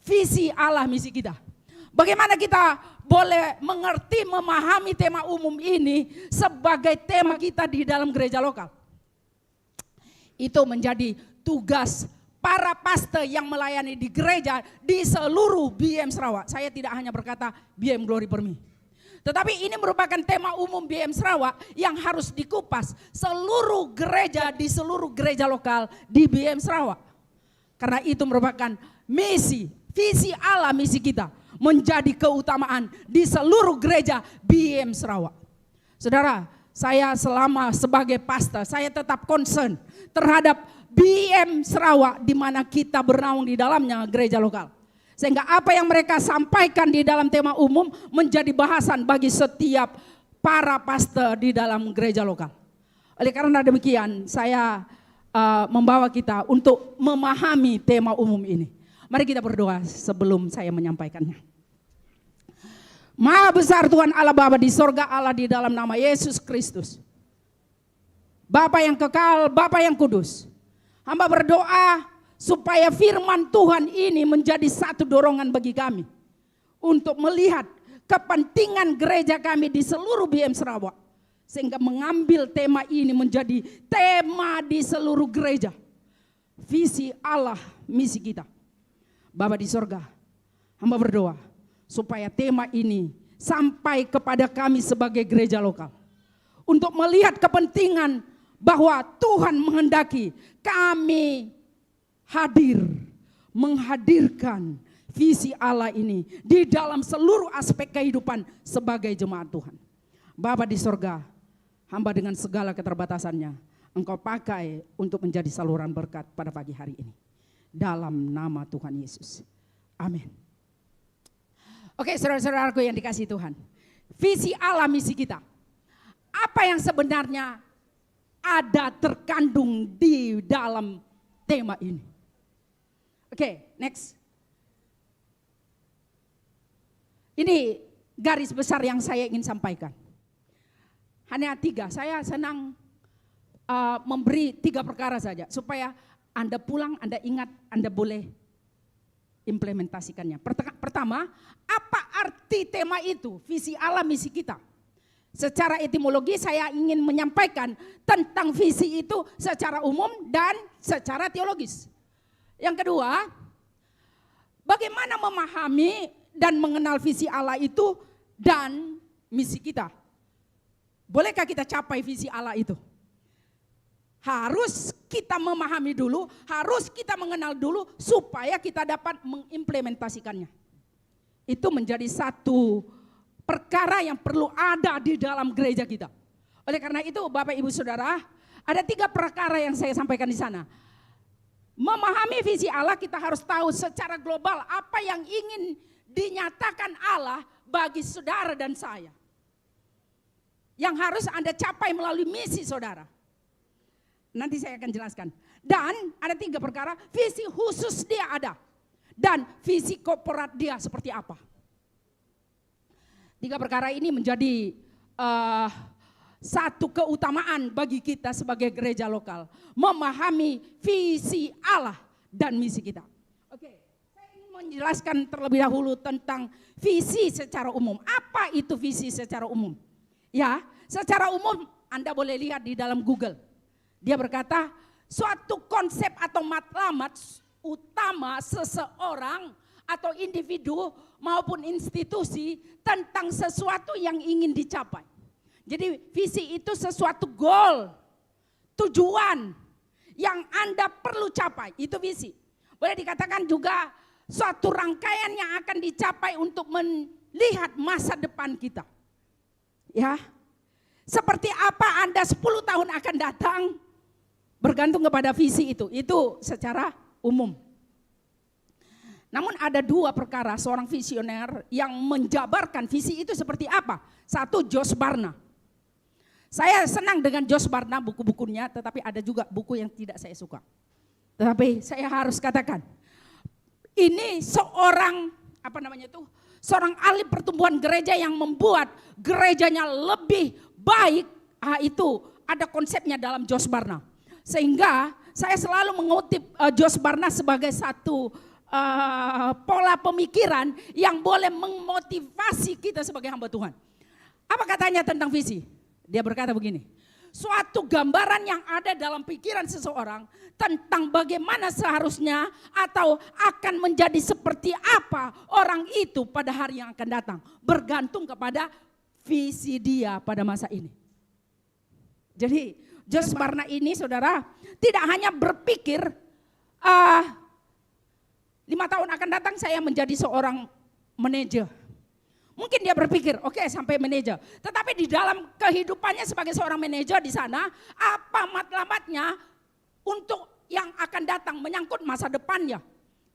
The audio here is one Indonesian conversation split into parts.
visi Allah misi kita. Bagaimana kita boleh mengerti, memahami tema umum ini sebagai tema kita di dalam gereja lokal. Itu menjadi tugas para pastor yang melayani di gereja di seluruh BM Sarawak. Saya tidak hanya berkata BM Glory Permi. Tetapi ini merupakan tema umum BM Sarawak yang harus dikupas seluruh gereja di seluruh gereja lokal di BM Sarawak. Karena itu merupakan misi, visi Allah misi kita menjadi keutamaan di seluruh gereja BM Sarawak. Saudara, saya selama sebagai pastor, saya tetap concern terhadap BM Sarawak di mana kita bernaung di dalamnya gereja lokal. Sehingga apa yang mereka sampaikan di dalam tema umum menjadi bahasan bagi setiap para pastor di dalam gereja lokal. Oleh karena demikian, saya membawa kita untuk memahami tema umum ini. Mari kita berdoa sebelum saya menyampaikannya. Maha besar Tuhan Allah Bapa di sorga, Allah di dalam nama Yesus Kristus. Bapa yang kekal, Bapa yang kudus. Hamba berdoa supaya firman Tuhan ini menjadi satu dorongan bagi kami. Untuk melihat kepentingan gereja kami di seluruh BM Sarawak. Sehingga mengambil tema ini menjadi tema di seluruh gereja. Visi Allah misi kita. Bapa di sorga, hamba berdoa supaya tema ini sampai kepada kami sebagai gereja lokal. Untuk melihat kepentingan bahwa Tuhan menghendaki kami hadir, menghadirkan visi Allah ini di dalam seluruh aspek kehidupan sebagai jemaat Tuhan. Bapa di sorga, hamba dengan segala keterbatasannya, Engkau pakai untuk menjadi saluran berkat pada pagi hari ini. Dalam nama Tuhan Yesus. Amin. Oke, saudara-saudaraku yang dikasihi Tuhan. Visi Allah misi kita. Apa yang sebenarnya ada terkandung di dalam tema ini? Oke, next. Ini garis besar yang saya ingin sampaikan. Hanya 3, saya senang memberi 3 perkara saja. Supaya Anda pulang, Anda ingat, Anda boleh implementasikannya. Pertama, apa arti tema itu? Visi Allah misi kita. Secara etimologi saya ingin menyampaikan tentang visi itu secara umum dan secara teologis. Yang kedua, bagaimana memahami dan mengenal visi Allah itu dan misi kita. Bolehkah kita capai visi Allah itu? Harus kita memahami dulu, harus kita mengenal dulu supaya kita dapat mengimplementasikannya. Itu menjadi satu perkara yang perlu ada di dalam gereja kita. Oleh karena itu Bapak Ibu Saudara, ada 3 perkara yang saya sampaikan di sana. Memahami visi Allah, kita harus tahu secara global apa yang ingin dinyatakan Allah bagi saudara dan saya. Yang harus Anda capai melalui misi saudara. Nanti saya akan jelaskan. Dan ada 3 perkara, visi khusus dia ada. Dan visi korporat dia seperti apa. 3 perkara ini menjadi satu keutamaan bagi kita sebagai gereja lokal. Memahami visi Allah dan misi kita. Oke, saya ingin menjelaskan terlebih dahulu tentang visi secara umum. Apa itu visi secara umum? Ya, secara umum Anda boleh lihat di dalam Google. Dia berkata, suatu konsep atau matlamat utama seseorang atau individu maupun institusi tentang sesuatu yang ingin dicapai. Jadi visi itu sesuatu goal, tujuan yang Anda perlu capai, itu visi. Boleh dikatakan juga suatu rangkaian yang akan dicapai untuk melihat masa depan kita. Ya, seperti apa Anda 10 tahun akan datang, bergantung kepada visi itu secara umum. Namun ada 2 perkara seorang visioner yang menjabarkan visi itu seperti apa. 1, Josh Barna. Saya senang dengan Josh Barna buku-bukunya, tetapi ada juga buku yang tidak saya suka. Tetapi saya harus katakan, ini seorang seorang ahli pertumbuhan gereja yang membuat gerejanya lebih baik. Itu ada konsepnya dalam Josh Barna. Sehingga saya selalu mengutip Josh Barna sebagai satu pola pemikiran yang boleh memotivasi kita sebagai hamba Tuhan. Apa katanya tentang visi? Dia berkata begini, suatu gambaran yang ada dalam pikiran seseorang tentang bagaimana seharusnya atau akan menjadi seperti apa orang itu pada hari yang akan datang. Bergantung kepada visi dia pada masa ini. Jadi Josh Barna ini saudara tidak hanya berpikir 5 tahun akan datang saya menjadi seorang manajer. Mungkin dia berpikir, oke, sampai manajer. Tetapi di dalam kehidupannya sebagai seorang manajer di sana, apa matlamatnya untuk yang akan datang menyangkut masa depannya.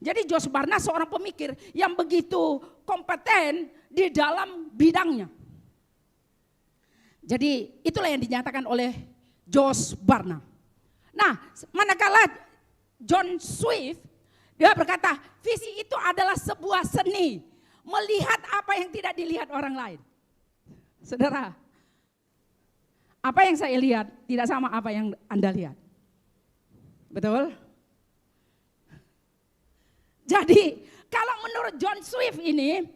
Jadi Josh Barna seorang pemikir yang begitu kompeten di dalam bidangnya. Jadi itulah yang dinyatakan oleh Josh Barna. Nah, manakala John Swift dia berkata, visi itu adalah sebuah seni, melihat apa yang tidak dilihat orang lain. Saudara, apa yang saya lihat tidak sama apa yang Anda lihat. Betul? Jadi, kalau menurut John Swift ini,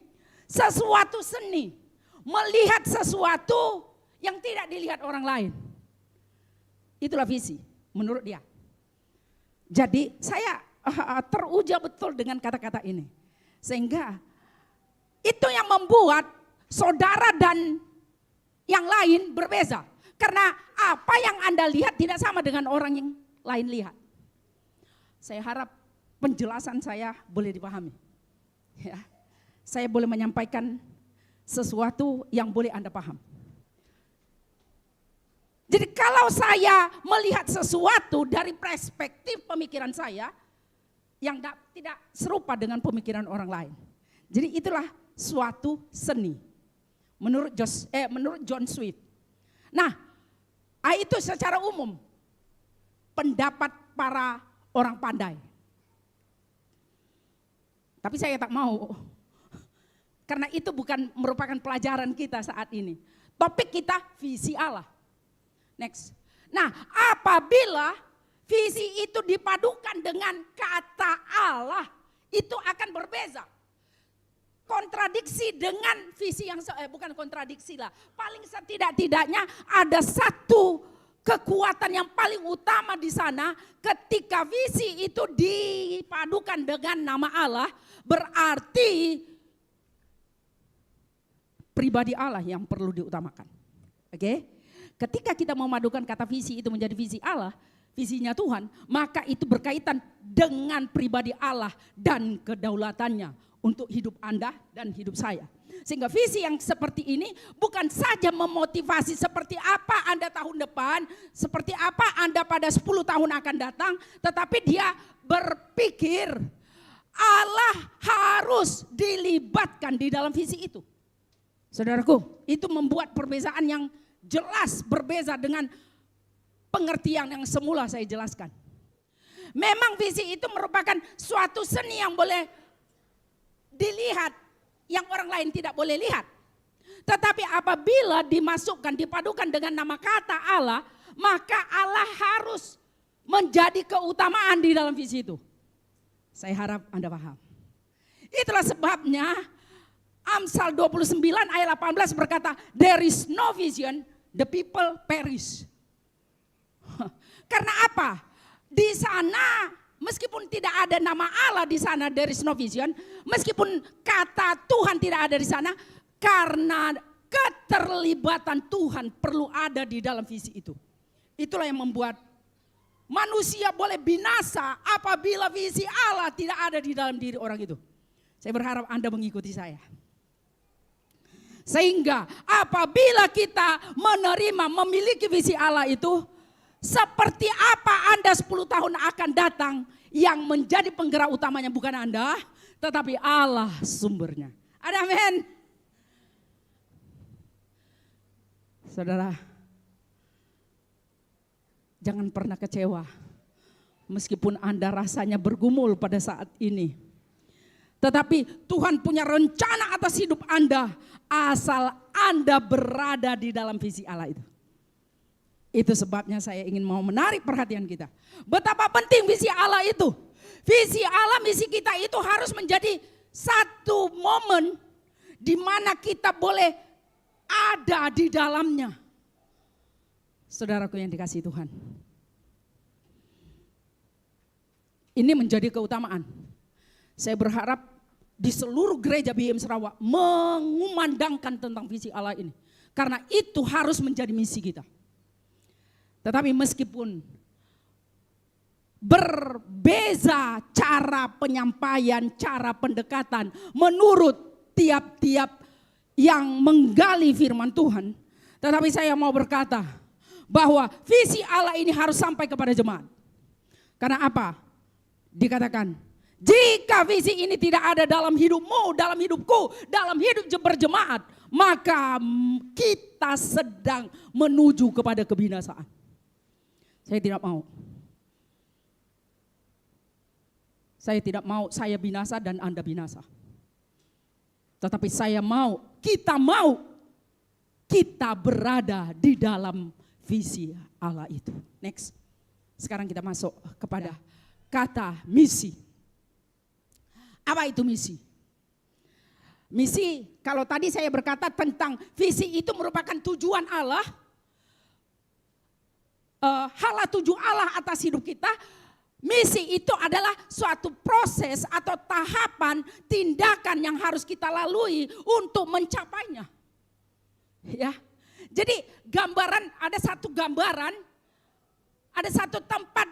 sesuatu seni, melihat sesuatu yang tidak dilihat orang lain. Itulah visi, menurut dia. Jadi, saya teruja betul dengan kata-kata ini. Sehingga itu yang membuat saudara dan yang lain berbeza. Karena apa yang Anda lihat tidak sama dengan orang yang lain lihat. Saya harap penjelasan saya boleh dipahami. Ya, saya boleh menyampaikan sesuatu yang boleh Anda paham. Jadi kalau saya melihat sesuatu dari perspektif pemikiran saya, yang tidak serupa dengan pemikiran orang lain. Jadi itulah suatu seni menurut John Swift. Nah, itu secara umum pendapat para orang pandai. Tapi saya tak mau, karena itu bukan merupakan pelajaran kita saat ini. Topik kita visi Allah. Next. Nah, apabila visi itu dipadukan dengan kata Allah, itu akan berbeza. Kontradiksi dengan visi yang, bukan kontradiksi lah. Paling setidak-tidaknya ada satu kekuatan yang paling utama di sana. Ketika visi itu dipadukan dengan nama Allah, berarti pribadi Allah yang perlu diutamakan. Oke? Ketika kita memadukan kata visi itu menjadi visi Allah, visinya Tuhan, maka itu berkaitan dengan pribadi Allah dan kedaulatannya untuk hidup Anda dan hidup saya. Sehingga visi yang seperti ini bukan saja memotivasi seperti apa Anda tahun depan, seperti apa Anda pada 10 tahun akan datang, tetapi dia berpikir Allah harus dilibatkan di dalam visi itu. Saudaraku, itu membuat perbezaan yang jelas berbeza dengan pengertian yang semula saya jelaskan. Memang visi itu merupakan suatu seni yang boleh dilihat, yang orang lain tidak boleh lihat. Tetapi apabila dimasukkan, dipadukan dengan nama kata Allah, maka Allah harus menjadi keutamaan di dalam visi itu. Saya harap Anda paham. Itulah sebabnya Amsal 29 ayat 18 berkata, there is no vision, the people perish. Karena apa? Di sana meskipun tidak ada nama Allah di sana, there is no vision. Meskipun kata Tuhan tidak ada di sana, karena keterlibatan Tuhan perlu ada di dalam visi itu. Itulah yang membuat manusia boleh binasa apabila visi Allah tidak ada di dalam diri orang itu. Saya berharap Anda mengikuti saya. Sehingga apabila kita menerima, memiliki visi Allah itu, seperti apa Anda 10 tahun akan datang, yang menjadi penggerak utamanya bukan Anda, tetapi Allah sumbernya. Ada amin. Saudara, jangan pernah kecewa meskipun Anda rasanya bergumul pada saat ini. Tetapi Tuhan punya rencana atas hidup Anda asal Anda berada di dalam visi Allah itu. Itu sebabnya saya ingin mau menarik perhatian kita. Betapa penting visi Allah itu. Visi Allah, misi kita itu harus menjadi satu momen di mana kita boleh ada di dalamnya. Saudaraku yang dikasihi Tuhan. Ini menjadi keutamaan. Saya berharap di seluruh gereja BIM Sarawak mengumandangkan tentang visi Allah ini. Karena itu harus menjadi misi kita. Tetapi meskipun berbeza cara penyampaian, cara pendekatan menurut tiap-tiap yang menggali firman Tuhan. Tetapi saya mau berkata bahwa visi Allah ini harus sampai kepada jemaat. Karena apa? Dikatakan, jika visi ini tidak ada dalam hidupmu, dalam hidupku, dalam hidup berjemaat, maka kita sedang menuju kepada kebinasaan. Saya tidak mau. Saya tidak mau saya binasa dan Anda binasa. Tetapi saya mau, kita berada di dalam visi Allah itu. Next. Sekarang kita masuk kepada kata misi. Apa itu misi? Misi, kalau tadi saya berkata tentang visi itu merupakan tujuan Allah. Hala tuju Allah atas hidup kita. Misi itu adalah suatu proses atau tahapan tindakan yang harus kita lalui untuk mencapainya. Ya. Jadi gambaran, ada satu gambaran, ada satu tempat,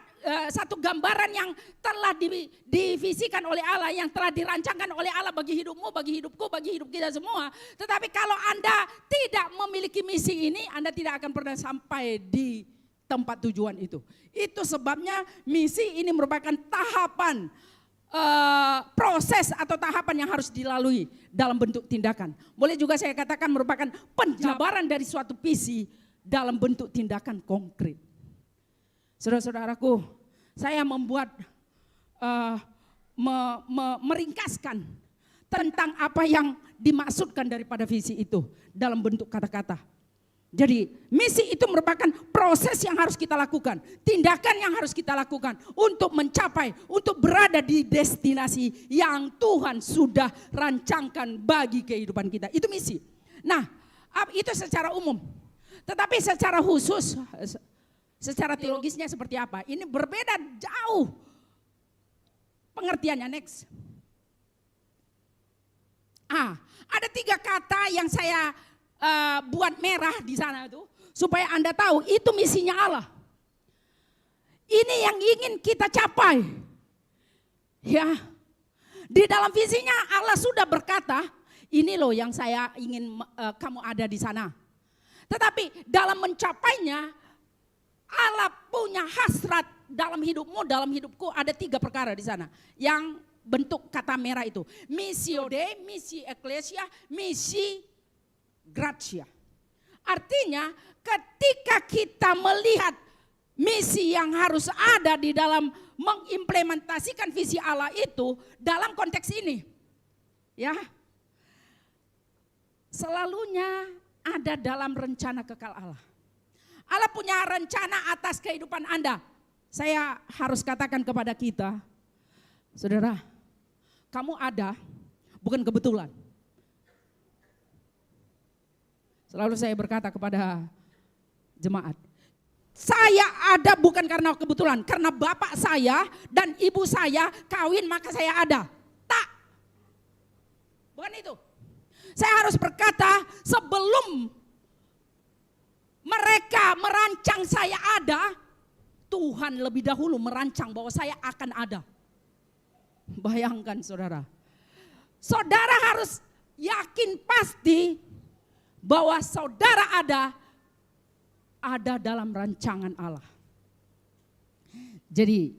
satu gambaran yang telah divisikan oleh Allah, yang telah dirancangkan oleh Allah bagi hidupmu, bagi hidupku, bagi hidup kita semua. Tetapi kalau Anda tidak memiliki misi ini, Anda tidak akan pernah sampai di tempat tujuan itu. Itu sebabnya misi ini merupakan tahapan, proses atau tahapan yang harus dilalui dalam bentuk tindakan. Boleh juga saya katakan merupakan penjabaran dari suatu visi dalam bentuk tindakan konkret. Saudara-saudaraku, saya membuat meringkaskan tentang apa yang dimaksudkan daripada visi itu dalam bentuk kata-kata. Jadi misi itu merupakan proses yang harus kita lakukan, tindakan yang harus kita lakukan untuk mencapai, untuk berada di destinasi yang Tuhan sudah rancangkan bagi kehidupan kita. Itu misi. Nah, itu secara umum. Tetapi secara khusus, secara teologisnya seperti apa? Ini berbeda jauh pengertiannya. Next. Ada 3 kata yang saya buat merah di sana tuh supaya Anda tahu itu misinya Allah. Ini yang ingin kita capai. Ya. Di dalam visinya Allah sudah berkata, ini loh yang saya ingin kamu ada di sana. Tetapi dalam mencapainya Allah punya hasrat dalam hidupmu, dalam hidupku ada 3 perkara di sana yang bentuk kata merah itu. Missio Dei, misi Ecclesia, misi Gratia. Artinya ketika kita melihat misi yang harus ada di dalam mengimplementasikan visi Allah itu dalam konteks ini, ya, selalunya ada dalam rencana kekal Allah. Allah punya rencana atas kehidupan Anda. Saya harus katakan kepada kita, saudara, kamu ada bukan kebetulan. Selalu saya berkata kepada jemaat, saya ada bukan karena kebetulan, karena bapak saya dan ibu saya kawin maka saya ada. Tak, bukan itu. Saya harus berkata sebelum mereka merancang saya ada, Tuhan lebih dahulu merancang bahwa saya akan ada. Bayangkan saudara, saudara harus yakin pasti bahwa saudara ada dalam rancangan Allah. Jadi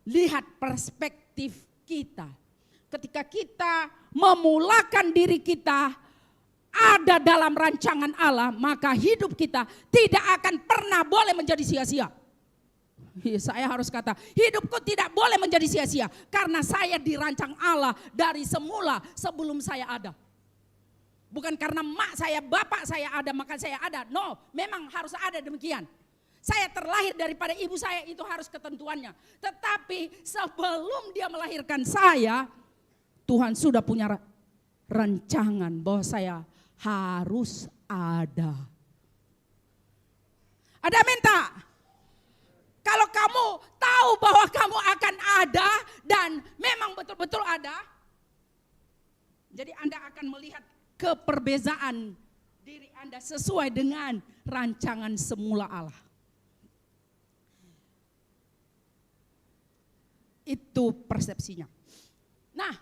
lihat perspektif kita. Ketika kita memulakan diri kita ada dalam rancangan Allah, maka hidup kita tidak akan pernah boleh menjadi sia-sia. Saya harus kata, hidupku tidak boleh menjadi sia-sia karena saya dirancang Allah dari semula sebelum saya ada. Bukan karena mak saya, bapak saya ada, maka saya ada. No, memang harus ada demikian. Saya terlahir daripada ibu saya, itu harus ketentuannya. Tetapi sebelum dia melahirkan saya, Tuhan sudah punya rancangan bahwa saya harus ada. Ada minta. Kalau kamu tahu bahwa kamu akan ada dan memang betul-betul ada, jadi Anda akan melihat keperbezaan diri Anda sesuai dengan rancangan semula Allah. Itu persepsinya. Nah,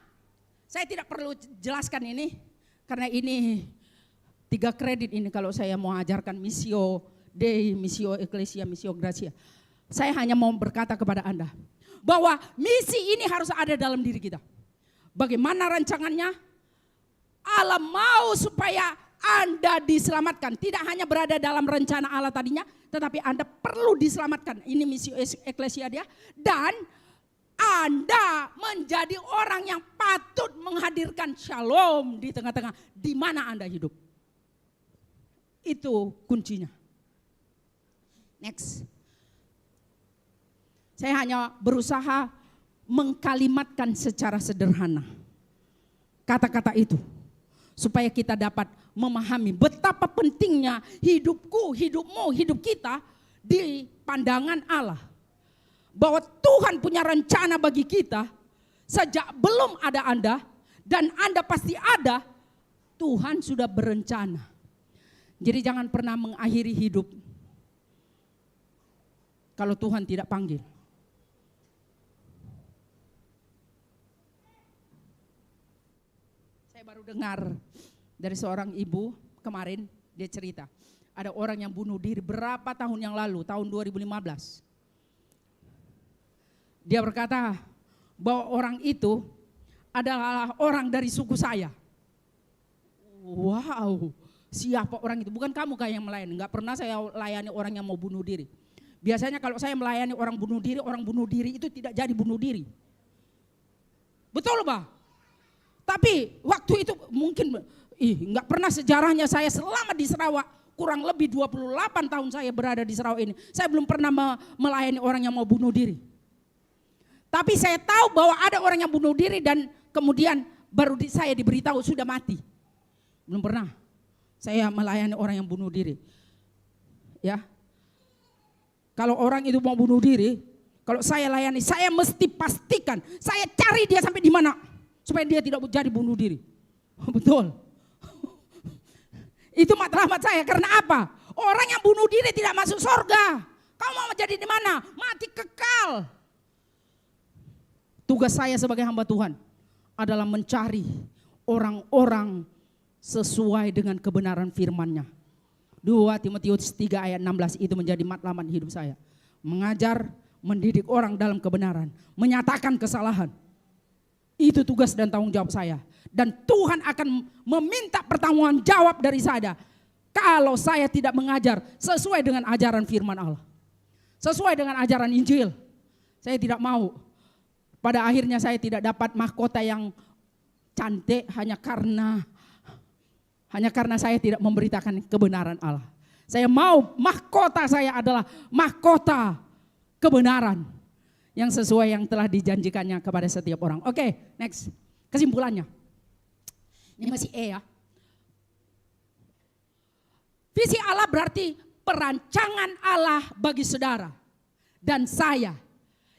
saya tidak perlu jelaskan ini karena ini 3 kredit ini kalau saya mau ajarkan Missio Dei, Missio Ecclesia, Missio Gratia. Saya hanya mau berkata kepada Anda bahwa misi ini harus ada dalam diri kita. Bagaimana rancangannya? Allah mau supaya Anda diselamatkan. Tidak hanya berada dalam rencana Allah tadinya, tetapi Anda perlu diselamatkan. Ini misi Eklesia dia. Dan Anda menjadi orang yang patut menghadirkan shalom di tengah-tengah di mana Anda hidup. Itu kuncinya. Next. Saya hanya berusaha mengkalimatkan secara sederhana kata-kata itu. Supaya kita dapat memahami betapa pentingnya hidupku, hidupmu, hidup kita di pandangan Allah. Bahwa Tuhan punya rencana bagi kita sejak belum ada Anda dan Anda pasti ada, Tuhan sudah berencana. Jadi jangan pernah mengakhiri hidup kalau Tuhan tidak panggil. Saya baru dengar dari seorang ibu kemarin, dia cerita. Ada orang yang bunuh diri berapa tahun yang lalu, tahun 2015. Dia berkata bahwa orang itu adalah orang dari suku saya. Wow, siapa orang itu? Bukan kamu kayak yang melayani, enggak pernah saya layani orang yang mau bunuh diri. Biasanya kalau saya melayani orang bunuh diri itu tidak jadi bunuh diri. Betul Pak? Tapi waktu itu mungkin enggak pernah sejarahnya saya selama di Sarawak, kurang lebih 28 tahun saya berada di Sarawak ini. Saya belum pernah melayani orang yang mau bunuh diri. Tapi saya tahu bahwa ada orang yang bunuh diri dan kemudian baru saya diberitahu sudah mati. Belum pernah saya melayani orang yang bunuh diri. Ya. Kalau orang itu mau bunuh diri, kalau saya layani, saya mesti pastikan, saya cari dia sampai di mana supaya dia tidak jadi bunuh diri. Betul. Itu matlamat saya. Karena apa? Orang yang bunuh diri tidak masuk surga. Kamu mau jadi di mana? Mati kekal. Tugas saya sebagai hamba Tuhan adalah mencari orang-orang sesuai dengan kebenaran firman-Nya. 2 Timotius 3 ayat 16 itu menjadi matlamat hidup saya. Mengajar, mendidik orang dalam kebenaran, menyatakan kesalahan. Itu tugas dan tanggung jawab saya. Dan Tuhan akan meminta pertanggungan jawab dari saya kalau saya tidak mengajar sesuai dengan ajaran firman Allah. Sesuai dengan ajaran Injil. Saya tidak mau. Pada akhirnya saya tidak dapat mahkota yang cantik hanya karena saya tidak memberitakan kebenaran Allah. Saya mau mahkota saya adalah mahkota kebenaran yang sesuai yang telah dijanjikannya kepada setiap orang. Oke, next. Kesimpulannya. Ini masih ya. Visi Allah berarti perancangan Allah bagi saudara dan saya.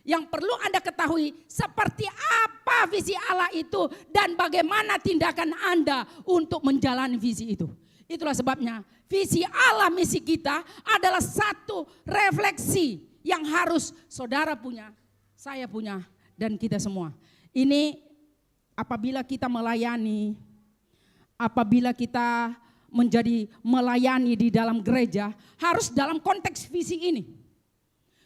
Yang perlu Anda ketahui seperti apa visi Allah itu dan bagaimana tindakan Anda untuk menjalani visi itu. Itulah sebabnya visi Allah misi kita adalah satu refleksi yang harus saudara punya, saya punya, dan kita semua. Ini apabila kita melayani, apabila kita menjadi melayani di dalam gereja, harus dalam konteks visi ini.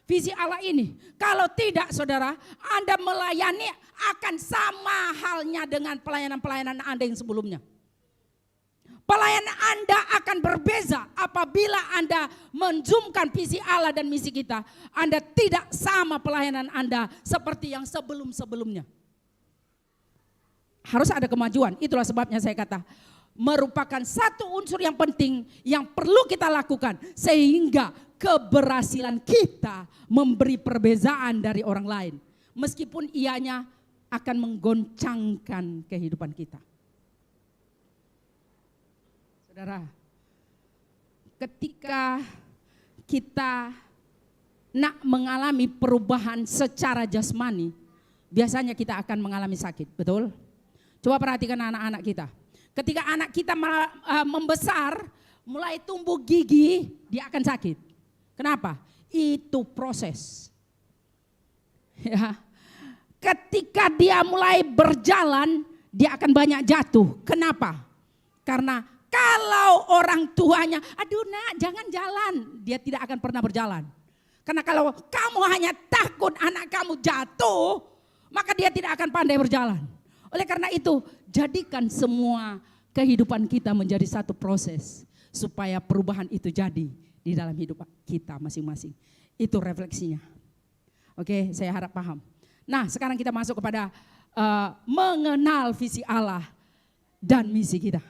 Visi Allah ini, kalau tidak saudara, Anda melayani akan sama halnya dengan pelayanan-pelayanan Anda yang sebelumnya. Pelayanan Anda akan berbeza apabila Anda menzoomkan visi Allah dan misi kita. Anda tidak sama pelayanan Anda seperti yang sebelum-sebelumnya. Harus ada kemajuan, itulah sebabnya saya kata merupakan satu unsur yang penting yang perlu kita lakukan sehingga keberhasilan kita memberi perbezaan dari orang lain. Meskipun ianya akan menggoncangkan kehidupan kita. Saudara, ketika kita nak mengalami perubahan secara jasmani, biasanya kita akan mengalami sakit, betul? Coba perhatikan anak-anak kita. Ketika anak kita membesar, mulai tumbuh gigi, dia akan sakit. Kenapa? Itu proses. Ya. Ketika dia mulai berjalan, dia akan banyak jatuh. Kenapa? Karena kalau orang tuanya, aduh nak jangan jalan, dia tidak akan pernah berjalan. Karena kalau kamu hanya takut anak kamu jatuh, maka dia tidak akan pandai berjalan. Oleh karena itu, jadikan semua kehidupan kita menjadi satu proses. Supaya perubahan itu jadi di dalam hidup kita masing-masing. Itu refleksinya. Oke, saya harap paham. Nah, sekarang kita masuk kepada mengenal visi Allah dan misi kita.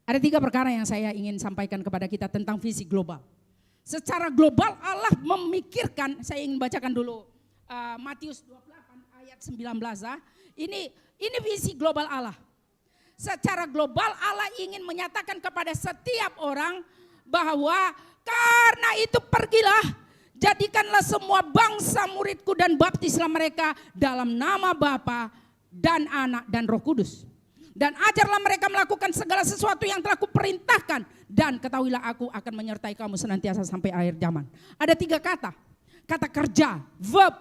Ada 3 perkara yang saya ingin sampaikan kepada kita tentang visi global. Secara global Allah memikirkan, saya ingin bacakan dulu Matius 28 ayat 19. Ini visi global Allah. Secara global Allah ingin menyatakan kepada setiap orang bahwa karena itu pergilah, jadikanlah semua bangsa muridku dan baptislah mereka dalam nama Bapa dan Anak dan Roh Kudus. Dan ajarlah mereka melakukan segala sesuatu yang telah kuperintahkan. Dan ketahuilah aku akan menyertai kamu senantiasa sampai akhir zaman. Ada 3 kata. Kata kerja, verb.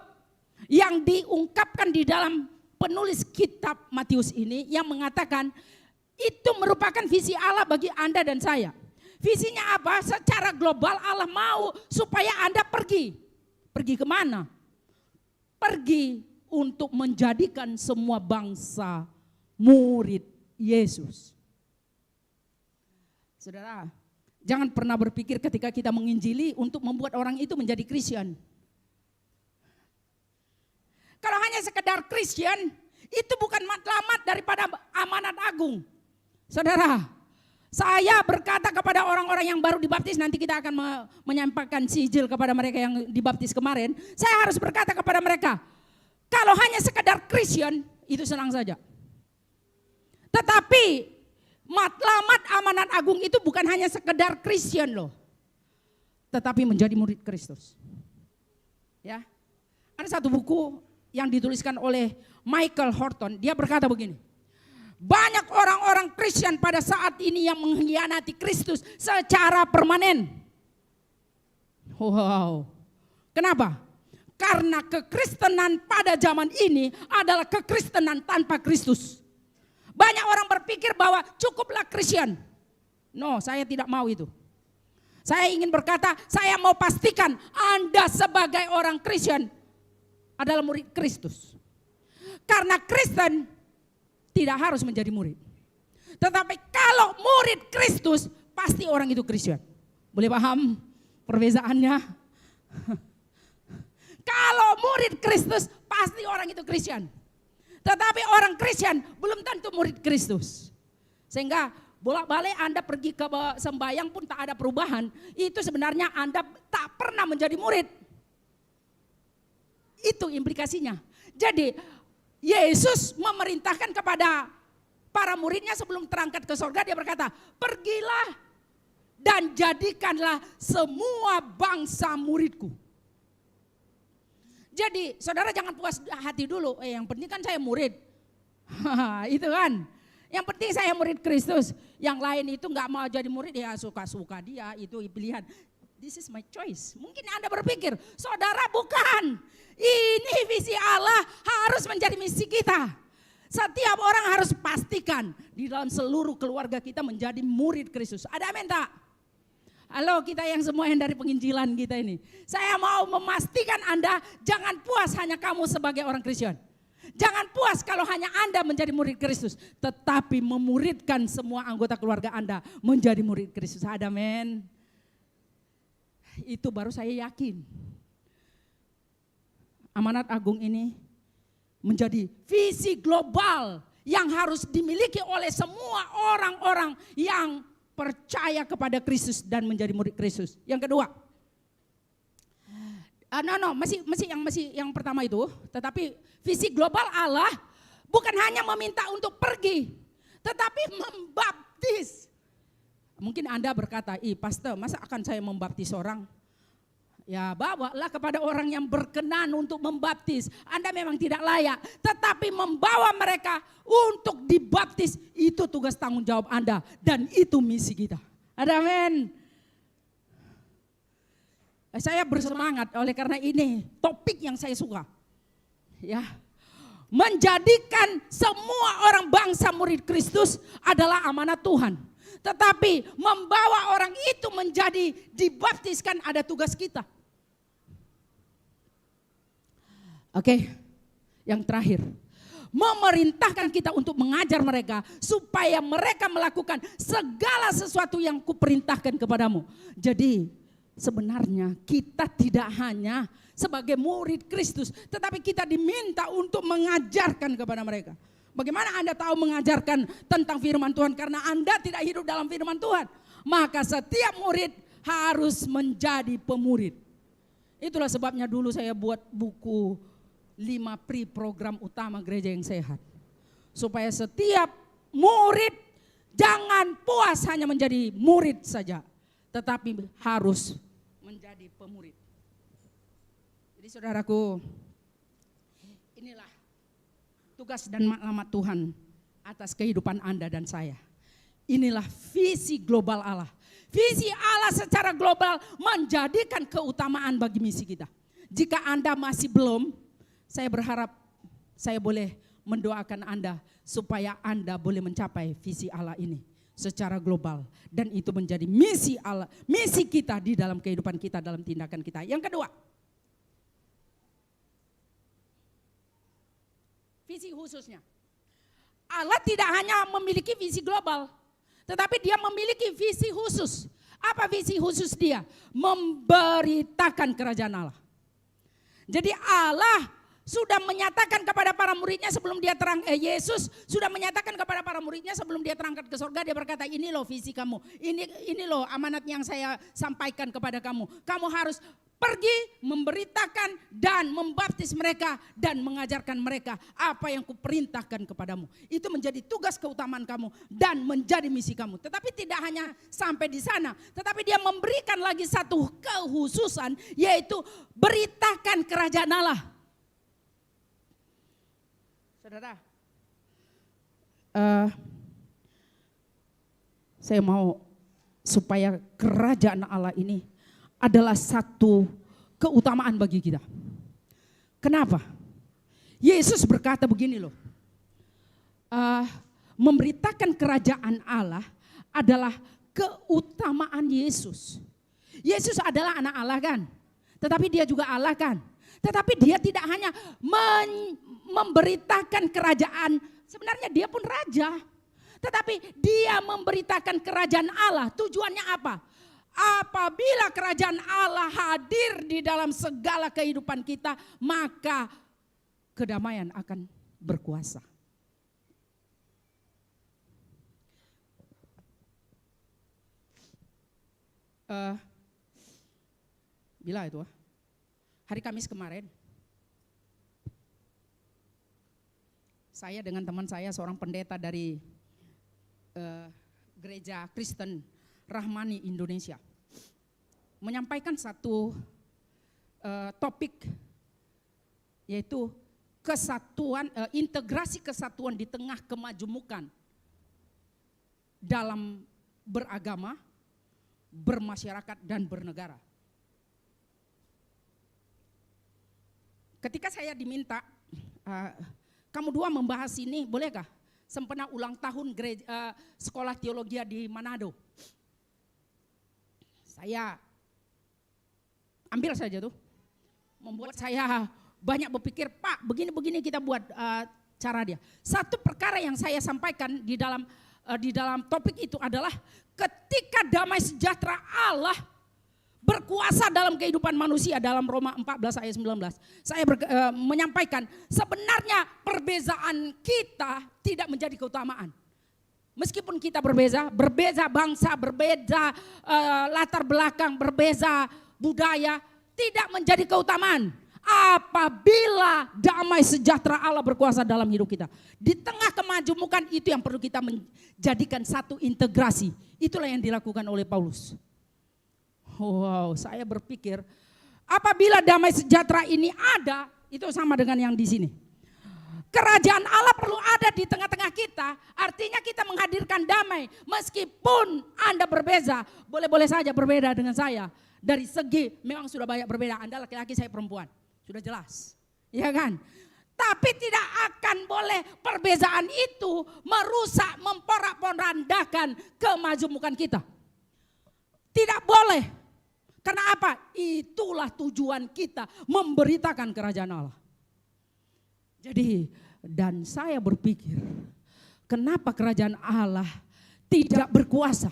Yang diungkapkan di dalam penulis kitab Matius ini. Yang mengatakan itu merupakan visi Allah bagi Anda dan saya. Visinya apa? Secara global Allah mau supaya Anda pergi. Pergi kemana? Pergi untuk menjadikan semua bangsa murid Yesus. Saudara, jangan pernah berpikir ketika kita menginjili untuk membuat orang itu menjadi Kristen. Kalau hanya sekedar Kristen, itu bukan matlamat daripada amanat agung. Saudara, saya berkata kepada orang-orang yang baru dibaptis, nanti kita akan menyampaikan sijil kepada mereka yang dibaptis kemarin. Saya harus berkata kepada mereka, kalau hanya sekedar Kristen, itu senang saja. Tetapi matlamat amanat agung itu bukan hanya sekedar Kristen loh. Tetapi menjadi murid Kristus. Ya. Ada satu buku yang dituliskan oleh Michael Horton, dia berkata begini. Banyak orang-orang Kristen pada saat ini yang mengkhianati Kristus secara permanen. Wow. Kenapa? Karena kekristenan pada zaman ini adalah kekristenan tanpa Kristus. Banyak orang berpikir bahwa cukuplah Kristen. No, saya tidak mau itu. Saya ingin berkata, saya mau pastikan Anda sebagai orang Kristen adalah murid Kristus. Karena Kristen tidak harus menjadi murid. Tetapi kalau murid Kristus, pasti orang itu Kristen. Boleh paham perbedaannya? Kalau murid Kristus, pasti orang itu Kristen. Tetapi orang Kristen belum tentu murid Kristus. Sehingga bolak-balik Anda pergi ke sembahyang pun tak ada perubahan. Itu sebenarnya Anda tak pernah menjadi murid. Itu implikasinya. Jadi Yesus memerintahkan kepada para muridnya sebelum terangkat ke surga. Dia berkata, pergilah dan jadikanlah semua bangsa muridku. Jadi saudara jangan puas hati dulu, yang penting kan saya murid. Itu kan. Yang penting saya murid Kristus. Yang lain itu gak mau jadi murid, ya suka-suka dia, itu pilihan. This is my choice. Mungkin Anda berpikir, saudara bukan. Ini visi Allah harus menjadi misi kita. Setiap orang harus pastikan di dalam seluruh keluarga kita menjadi murid Kristus. Ada amin tak? Halo kita yang semua yang dari penginjilan kita ini. Saya mau memastikan Anda jangan puas hanya kamu sebagai orang Kristen. Jangan puas kalau hanya Anda menjadi murid Kristus. Tetapi memuridkan semua anggota keluarga Anda menjadi murid Kristus. Ada amin. Itu baru saya yakin. Amanat agung ini menjadi visi global yang harus dimiliki oleh semua orang-orang yang percaya kepada Kristus dan menjadi murid Kristus. Yang kedua, Masih yang pertama itu, tetapi visi global Allah bukan hanya meminta untuk pergi, tetapi membaptis. Mungkin Anda berkata, pastor, masa akan saya membaptis orang? Ya, bawalah kepada orang yang berkenan untuk membaptis. Anda memang tidak layak, tetapi membawa mereka untuk dibaptis, itu tugas tanggung jawab Anda dan itu misi kita. Amin. Saya bersemangat oleh karena ini topik yang saya suka. Ya. Menjadikan semua orang bangsa murid Kristus adalah amanat Tuhan. Tetapi membawa orang itu menjadi dibaptiskan ada tugas kita. Oke, yang terakhir. Memerintahkan kita untuk mengajar mereka supaya mereka melakukan segala sesuatu yang kuperintahkan kepadamu. Jadi sebenarnya kita tidak hanya sebagai murid Kristus, tetapi kita diminta untuk mengajarkan kepada mereka. Bagaimana Anda tahu mengajarkan tentang firman Tuhan? Karena Anda tidak hidup dalam firman Tuhan. Maka setiap murid harus menjadi pemurid. Itulah sebabnya dulu saya buat buku 5 pri program utama gereja yang sehat. Supaya setiap murid jangan puas hanya menjadi murid saja, tetapi harus menjadi pemurid. Jadi saudaraku, inilah tugas dan alamat Tuhan atas kehidupan Anda dan saya. Inilah visi global Allah. Visi Allah secara global menjadikan keutamaan bagi misi kita. Jika Anda masih belum, saya berharap saya boleh mendoakan Anda supaya Anda boleh mencapai visi Allah ini secara global. Dan itu menjadi misi Allah, misi kita di dalam kehidupan kita, dalam tindakan kita. Yang kedua, visi khususnya. Allah tidak hanya memiliki visi global, tetapi dia memiliki visi khusus. Apa visi khusus dia? Memberitakan kerajaan Allah. Jadi Allah sudah menyatakan kepada para muridnya sebelum dia Yesus sudah menyatakan kepada para muridnya sebelum dia terangkat ke surga, dia berkata, ini loh visi kamu, ini loh amanat yang saya sampaikan kepada kamu. Kamu harus pergi memberitakan dan membaptis mereka dan mengajarkan mereka apa yang kuperintahkan kepadamu. Itu menjadi tugas keutamaan kamu dan menjadi misi kamu. Tetapi tidak hanya sampai di sana, tetapi dia memberikan lagi satu kekhususan, yaitu beritakan kerajaan Allah. Saudara, saya mau supaya kerajaan Allah ini adalah satu keutamaan bagi kita. Kenapa? Yesus berkata begini loh, memberitakan kerajaan Allah adalah keutamaan Yesus. Yesus adalah anak Allah kan, tetapi dia juga Allah kan. Tetapi dia tidak hanya memberitakan kerajaan, sebenarnya dia pun raja. Tetapi dia memberitakan kerajaan Allah, tujuannya apa? Apabila kerajaan Allah hadir di dalam segala kehidupan kita, maka kedamaian akan berkuasa. Bila itu hari Kamis kemarin, saya dengan teman saya seorang pendeta dari gereja Kristen Rahmani Indonesia menyampaikan satu topik, yaitu kesatuan, integrasi kesatuan di tengah kemajemukan dalam beragama, bermasyarakat dan bernegara. Ketika saya diminta, kamu dua membahas ini, bolehkah? Sempena ulang tahun sekolah teologi di Manado. Saya ambil saja tuh, membuat saya banyak berpikir, Pak, begini-begini kita buat cara dia. Satu perkara yang saya sampaikan di dalam topik itu adalah ketika damai sejahtera Allah berkuasa dalam kehidupan manusia dalam Roma 14 ayat 19. Saya menyampaikan sebenarnya perbezaan kita tidak menjadi keutamaan. Meskipun kita berbeza bangsa, berbeda latar belakang, berbeza budaya, tidak menjadi keutamaan apabila damai sejahtera Allah berkuasa dalam hidup kita. Di tengah kemajemukan itu yang perlu kita menjadikan satu integrasi. Itulah yang dilakukan oleh Paulus. Wow, saya berpikir apabila damai sejahtera ini ada, itu sama dengan yang di sini. Kerajaan Allah perlu ada di tengah-tengah kita, artinya kita menghadirkan damai. Meskipun Anda berbeza, boleh-boleh saja berbeda dengan saya. Dari segi memang sudah banyak berbeda, Anda laki-laki, saya perempuan. Sudah jelas, ya kan? Tapi tidak akan boleh perbezaan itu merusak, memporak-porandakan kemajemukan kita. Tidak boleh. Karena apa? Itulah tujuan kita, memberitakan kerajaan Allah. Jadi, dan saya berpikir, kenapa kerajaan Allah tidak berkuasa?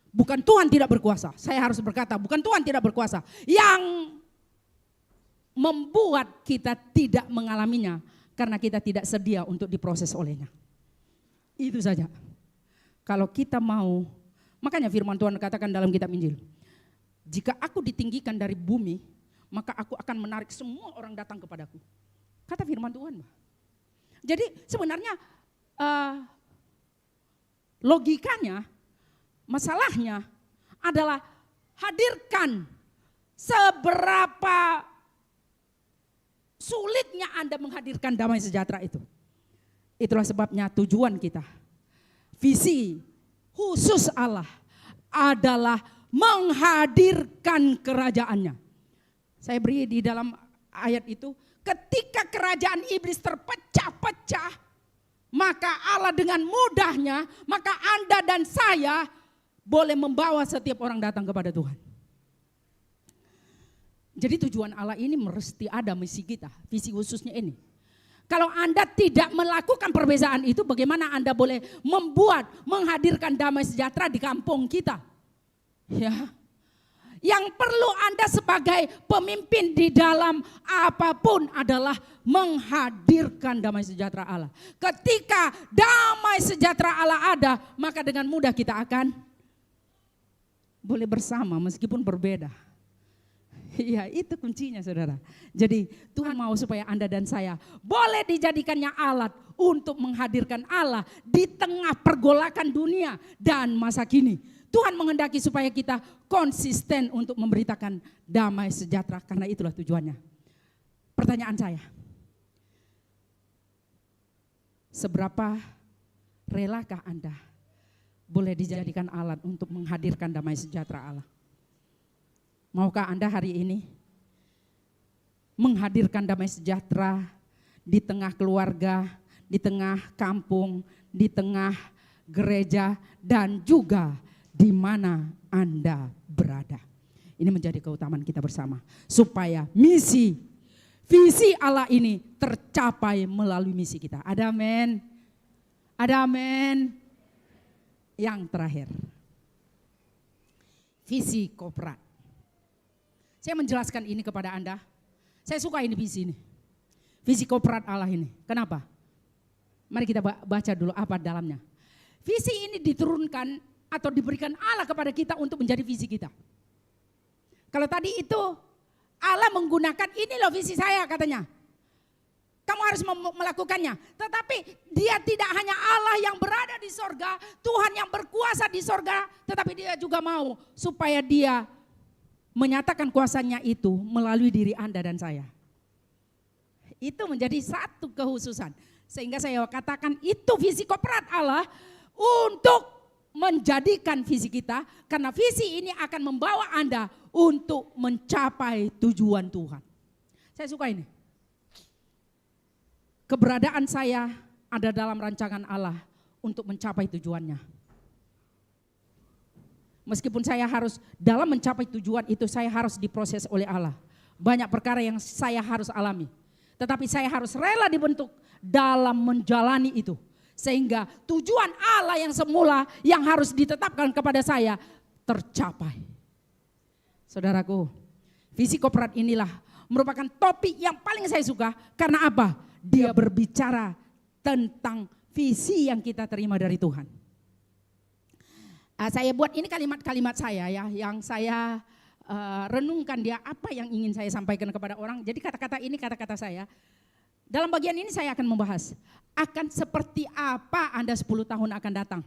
Bukan Tuhan tidak berkuasa, saya harus berkata bukan Tuhan tidak berkuasa. Yang membuat kita tidak mengalaminya karena kita tidak sedia untuk diproses olehnya. Itu saja. Kalau kita mau, makanya firman Tuhan katakan dalam kitab Injil, jika aku ditinggikan dari bumi, maka aku akan menarik semua orang datang kepadaku. Kata firman Tuhan. Jadi sebenarnya logikanya, masalahnya adalah hadirkan seberapa sulitnya Anda menghadirkan damai sejahtera itu. Itulah sebabnya tujuan kita, visi khusus Allah adalah menghadirkan kerajaannya. Saya beri di dalam ayat itu, ketika kerajaan iblis terpecah-pecah, maka Allah dengan mudahnya, maka Anda dan saya boleh membawa setiap orang datang kepada Tuhan. Jadi tujuan Allah ini mesti ada misi kita, visi khususnya ini. Kalau Anda tidak melakukan perbezaan itu, bagaimana Anda boleh menghadirkan damai sejahtera di kampung kita? Ya. Yang perlu Anda sebagai pemimpin di dalam apapun adalah menghadirkan damai sejahtera Allah. Ketika damai sejahtera Allah ada, maka dengan mudah kita akan boleh bersama meskipun berbeda. Iya, itu kuncinya saudara. Jadi Tuhan mau supaya Anda dan saya boleh dijadikannya alat untuk menghadirkan Allah di tengah pergolakan dunia dan masa kini. Tuhan menghendaki supaya kita konsisten untuk memberitakan damai sejahtera, karena itulah tujuannya. Pertanyaan saya, seberapa relakah Anda boleh dijadikan alat untuk menghadirkan damai sejahtera Allah? Maukah Anda hari ini menghadirkan damai sejahtera di tengah keluarga, di tengah kampung, di tengah gereja, dan juga di mana Anda berada? Ini menjadi keutamaan kita bersama, supaya misi, visi Allah ini tercapai melalui misi kita. Ada amin? Ada amin? Yang terakhir, visi Koprat. Saya menjelaskan ini kepada Anda. Saya suka ini visi ini. Visi Koprat Allah ini. Kenapa? Mari kita baca dulu apa dalamnya. Visi ini diturunkan atau diberikan Allah kepada kita untuk menjadi visi kita. Kalau tadi itu Allah menggunakan, ini loh visi saya katanya. Kamu harus melakukannya. Tetapi dia tidak hanya Allah yang berada di sorga, Tuhan yang berkuasa di sorga, tetapi dia juga mau supaya dia menyatakan kuasanya itu melalui diri Anda dan saya. Itu menjadi satu kekhususan. Sehingga saya katakan itu visi Koprat Allah untuk menjadikan visi kita. Karena visi ini akan membawa Anda untuk mencapai tujuan Tuhan. Saya suka ini. Keberadaan saya ada dalam rancangan Allah untuk mencapai tujuannya. Meskipun saya harus dalam mencapai tujuan itu, saya harus diproses oleh Allah. Banyak perkara yang saya harus alami. Tetapi saya harus rela dibentuk dalam menjalani itu. Sehingga tujuan Allah yang semula yang harus ditetapkan kepada saya tercapai. Saudaraku, visi Koprat inilah merupakan topik yang paling saya suka. Karena apa? Dia berbicara tentang visi yang kita terima dari Tuhan. Saya buat ini kalimat-kalimat saya ya, yang saya renungkan dia apa yang ingin saya sampaikan kepada orang. Jadi kata-kata ini kata-kata saya. Dalam bagian ini saya akan membahas akan seperti apa Anda 10 tahun akan datang.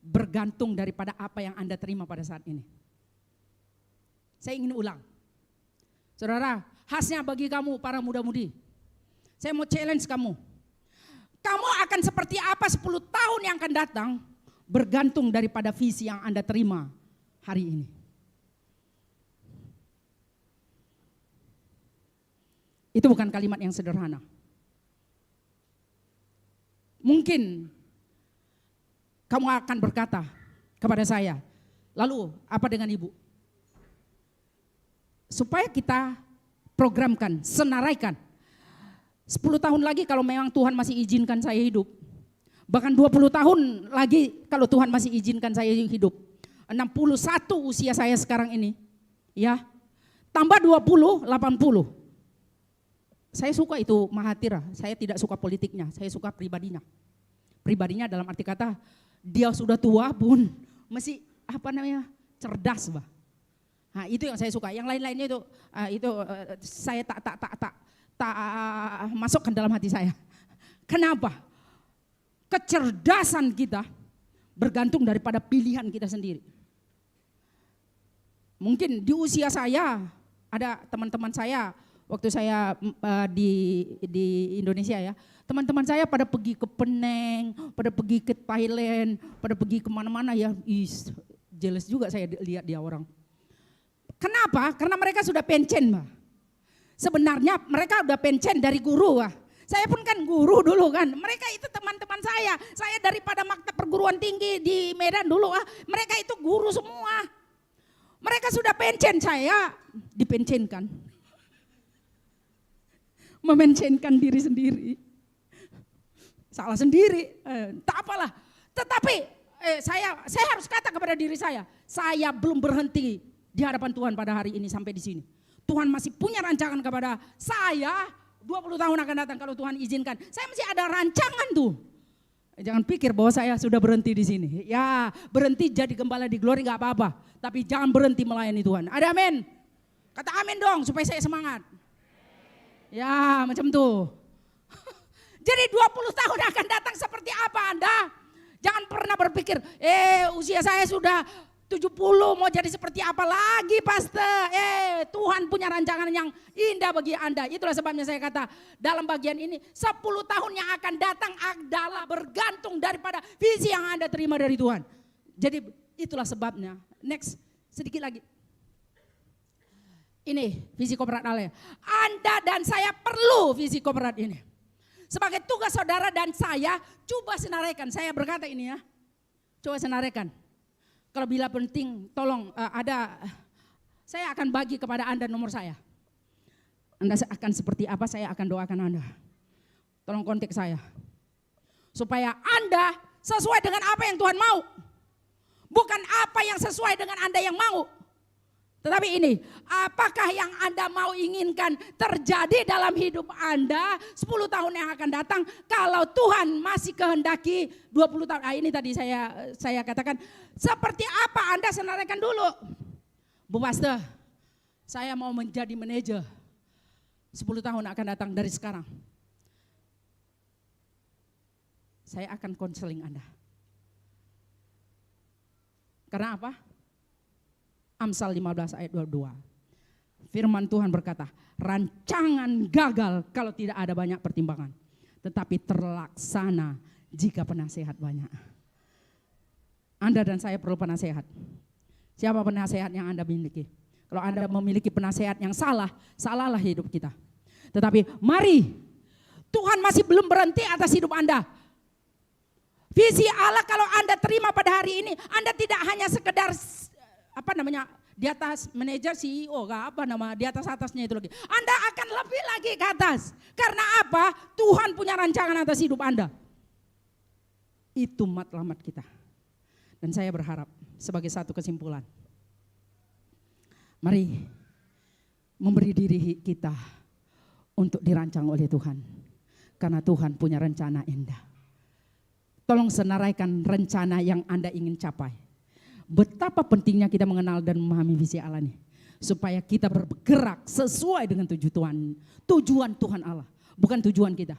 Bergantung daripada apa yang Anda terima pada saat ini. Saya ingin ulang. Saudara, khasnya bagi kamu para muda-mudi. Saya mau challenge kamu. Kamu akan seperti apa 10 tahun yang akan datang bergantung daripada visi yang Anda terima hari ini. Itu bukan kalimat yang sederhana. Mungkin kamu akan berkata kepada saya, lalu apa dengan ibu? Supaya kita programkan, senaraikan. 10 tahun lagi kalau memang Tuhan masih izinkan saya hidup. Bahkan 20 tahun lagi kalau Tuhan masih izinkan saya hidup. 61 usia saya sekarang ini. Ya. Tambah 20, 80. Saya suka itu Mahathir, saya tidak suka politiknya, saya suka pribadinya. Pribadinya dalam arti kata dia sudah tua pun masih cerdas, bah. Nah, itu yang saya suka. Yang lain-lainnya itu saya tak masukkan dalam hati saya. Kenapa? Kecerdasan kita bergantung daripada pilihan kita sendiri. Mungkin di usia saya ada teman-teman saya waktu saya di Indonesia ya, teman-teman saya pada pergi ke Penang, pada pergi ke Thailand, pada pergi kemana-mana ya, jealous juga saya lihat dia orang. Kenapa? Karena mereka sudah pensiun, Mbak. Sebenarnya mereka udah pensiun dari guru, Mbak. Saya pun kan guru dulu kan, mereka itu teman-teman saya daripada maktab perguruan tinggi di Medan dulu, mereka itu guru semua. Mereka sudah pensiun, saya dipensiunkan. Memensiunkan diri sendiri. Salah sendiri, tak apalah. Tetapi saya harus kata kepada diri saya belum berhenti di hadapan Tuhan pada hari ini sampai di sini. Tuhan masih punya rancangan kepada saya, 20 tahun akan datang kalau Tuhan izinkan. Saya masih ada rancangan tuh. Jangan pikir bahwa saya sudah berhenti di sini. Ya, berhenti jadi gembala di Glory gak apa-apa. Tapi jangan berhenti melayani Tuhan. Ada amin? Kata amin dong supaya saya semangat. Ya macam tuh. Jadi 20 tahun akan datang seperti apa Anda? Jangan pernah berpikir, usia saya sudah 70 mau jadi seperti apa lagi pastor. Tuhan punya rancangan yang indah bagi Anda. Itulah sebabnya saya kata dalam bagian ini 10 tahun yang akan datang adalah bergantung daripada visi yang Anda terima dari Tuhan. Jadi itulah sebabnya. Next, sedikit lagi. Ini visi Koprat Allah. Anda dan saya perlu visi Koprat ini. Sebagai tugas saudara dan saya, coba senaraikan. Saya berkata ini ya, coba senaraikan. Kalau bila penting, tolong saya akan bagi kepada Anda nomor saya. Anda akan seperti apa, saya akan doakan Anda. Tolong kontak saya. Supaya Anda sesuai dengan apa yang Tuhan mau. Bukan apa yang sesuai dengan Anda yang mau. Tetapi ini, apakah yang Anda mau inginkan terjadi dalam hidup Anda 10 tahun yang akan datang kalau Tuhan masih kehendaki 20 tahun. Ini tadi saya katakan, seperti apa Anda senaraikan dulu. Bu Pastor, saya mau menjadi manajer 10 tahun akan datang dari sekarang. Saya akan konseling Anda. Karena apa? Amsal 15 ayat 22. Firman Tuhan berkata, rancangan gagal kalau tidak ada banyak pertimbangan. Tetapi terlaksana jika penasehat banyak. Anda dan saya perlu penasehat. Siapa penasehat yang Anda miliki? Kalau Anda memiliki penasehat yang salah, salahlah hidup kita. Tetapi mari, Tuhan masih belum berhenti atas hidup Anda. Visi Allah kalau Anda terima pada hari ini, Anda tidak hanya sekedar di atas manajer CEO di atasnya itu lagi. Anda akan lebih lagi ke atas. Karena apa? Tuhan punya rancangan atas hidup Anda. Itu matlamat kita. Dan saya berharap sebagai satu kesimpulan, mari memberi diri kita untuk dirancang oleh Tuhan. Karena Tuhan punya rencana indah. Tolong senaraikan rencana yang Anda ingin capai. Betapa pentingnya kita mengenal dan memahami visi Allah ini. supaya kita bergerak sesuai dengan tujuan Tuhan Allah, bukan tujuan kita.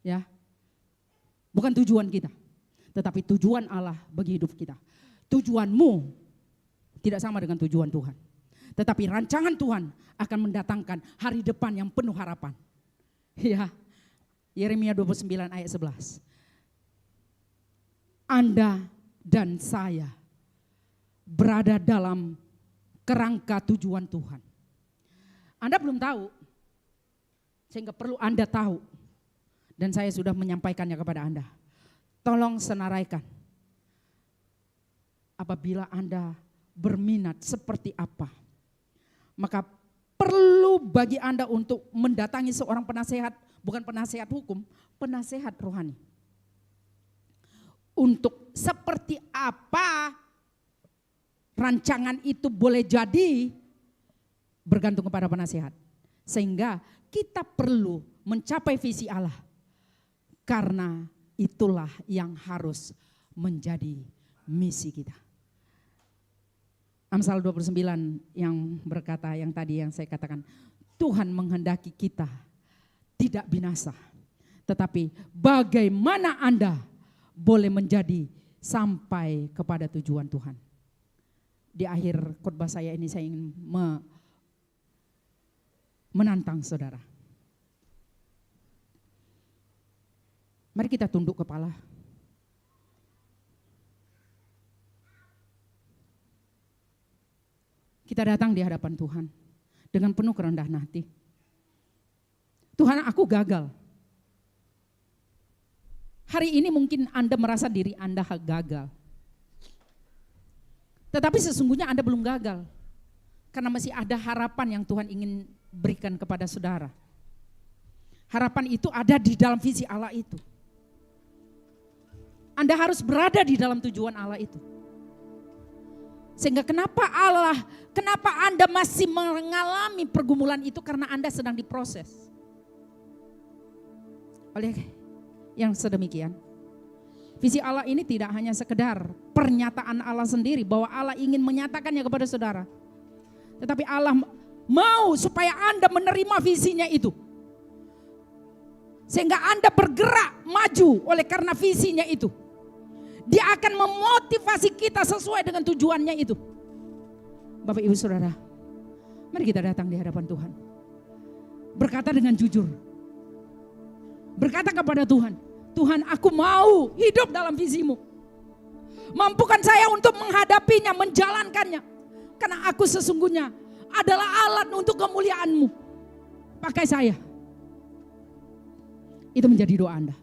Ya. Bukan tujuan kita, tetapi tujuan Allah bagi hidup kita. Tujuanmu tidak sama dengan tujuan Tuhan. Tetapi rancangan Tuhan akan mendatangkan hari depan yang penuh harapan. Ya. Yeremia 29 ayat 11. Anda dan saya berada dalam kerangka tujuan Tuhan. Anda belum tahu, sehingga perlu Anda tahu. Dan saya sudah menyampaikannya kepada Anda. Tolong senaraikan. Apabila Anda berminat seperti apa, maka perlu bagi Anda untuk mendatangi seorang penasehat, bukan penasehat hukum, penasehat rohani. Untuk seperti apa rancangan itu boleh jadi bergantung kepada penasehat. Sehingga kita perlu mencapai visi Allah. Karena itulah yang harus menjadi misi kita. Amsal 29 yang berkata yang tadi yang saya katakan, Tuhan menghendaki kita tidak binasa. Tetapi bagaimana Anda boleh menjadi sampai kepada tujuan Tuhan. Di akhir khotbah saya ini saya ingin menantang saudara. Mari kita tunduk kepala. Kita datang di hadapan Tuhan dengan penuh kerendahan hati. Tuhan, aku gagal. Hari ini mungkin Anda merasa diri Anda gagal. Tetapi sesungguhnya Anda belum gagal. Karena masih ada harapan yang Tuhan ingin berikan kepada saudara. Harapan itu ada di dalam visi Allah itu. Anda harus berada di dalam tujuan Allah itu. Sehingga kenapa Anda masih mengalami pergumulan itu, karena Anda sedang diproses. Oleh yang sedemikian, visi Allah ini tidak hanya sekedar pernyataan Allah sendiri bahwa Allah ingin menyatakannya kepada saudara. Tetapi Allah mau supaya Anda menerima visinya itu. Sehingga Anda bergerak maju oleh karena visinya itu. Dia akan memotivasi kita sesuai dengan tujuannya itu. Bapak Ibu Saudara, mari kita datang di hadapan Tuhan. Berkata dengan jujur. Berkata kepada Tuhan, Tuhan, aku mau hidup dalam visimu. Mampukan saya untuk menghadapinya, menjalankannya. Karena aku sesungguhnya adalah alat untuk kemuliaan-Mu. Pakai saya. Itu menjadi doa Anda.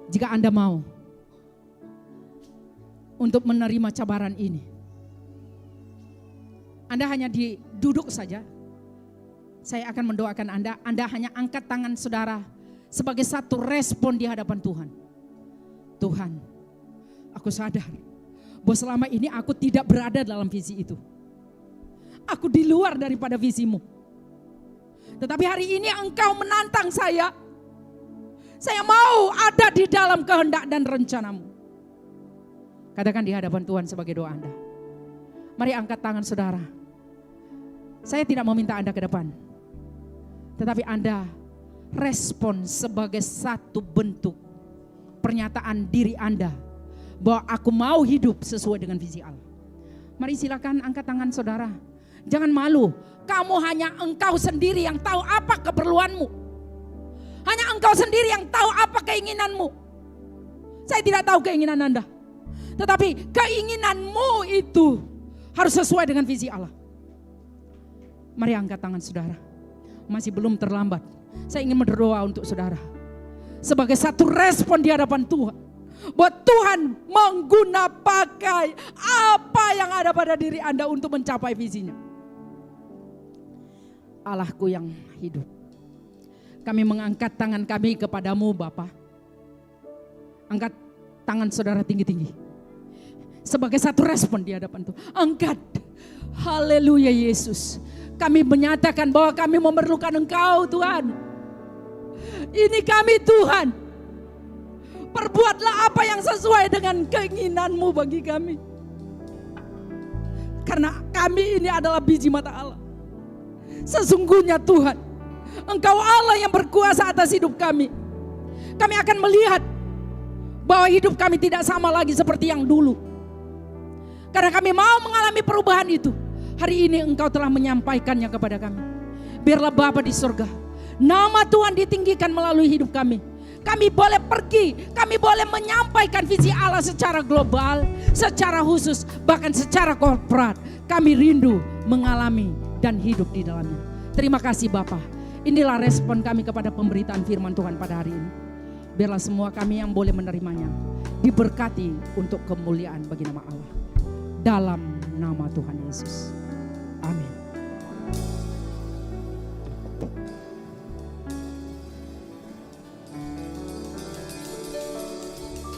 Jika Anda mau untuk menerima cabaran ini, Anda hanya duduk saja. Saya akan mendoakan Anda hanya angkat tangan saudara sebagai satu respon di hadapan Tuhan. Tuhan, aku sadar bahwa selama ini aku tidak berada dalam visi itu. Aku di luar daripada visimu. Tetapi hari ini Engkau menantang saya. Saya mau ada di dalam kehendak dan rencanamu. Katakan di hadapan Tuhan sebagai doa Anda. Mari angkat tangan saudara. Saya tidak meminta Anda ke depan. Tetapi Anda respon sebagai satu bentuk pernyataan diri Anda. Bahwa aku mau hidup sesuai dengan visi Allah. Mari silakan angkat tangan saudara. Jangan malu. Kamu hanya engkau sendiri yang tahu apa keperluanmu. Hanya engkau sendiri yang tahu apa keinginanmu. Saya tidak tahu keinginan Anda. Tetapi keinginanmu itu harus sesuai dengan visi Allah. Mari angkat tangan saudara. Masih belum terlambat. Saya ingin berdoa untuk saudara. Sebagai satu respon di hadapan Tuhan. Bahwa Tuhan pakai apa yang ada pada diri Anda untuk mencapai visinya. Allahku yang hidup. Kami mengangkat tangan kami kepadamu Bapa. Angkat tangan saudara tinggi-tinggi. Sebagai satu respon di hadapan Tuhan. Angkat. Haleluya Yesus. Kami menyatakan bahwa kami memerlukan Engkau Tuhan. Ini kami Tuhan. Perbuatlah apa yang sesuai dengan keinginanmu bagi kami. Karena kami ini adalah biji mata Allah. Sesungguhnya Tuhan, Engkau Allah yang berkuasa atas hidup kami. Kami akan melihat bahwa hidup kami tidak sama lagi seperti yang dulu. Karena kami mau mengalami perubahan itu. Hari ini Engkau telah menyampaikannya kepada kami. Biarlah Bapa di surga, nama Tuhan ditinggikan melalui hidup kami. Kami boleh pergi, kami boleh menyampaikan visi Allah secara global, secara khusus, bahkan secara korporat. Kami rindu mengalami dan hidup di dalamnya. Terima kasih Bapa. Inilah respon kami kepada pemberitaan firman Tuhan pada hari ini. Biarlah semua kami yang boleh menerimanya diberkati untuk kemuliaan bagi nama Allah. Dalam nama Tuhan Yesus. Amin.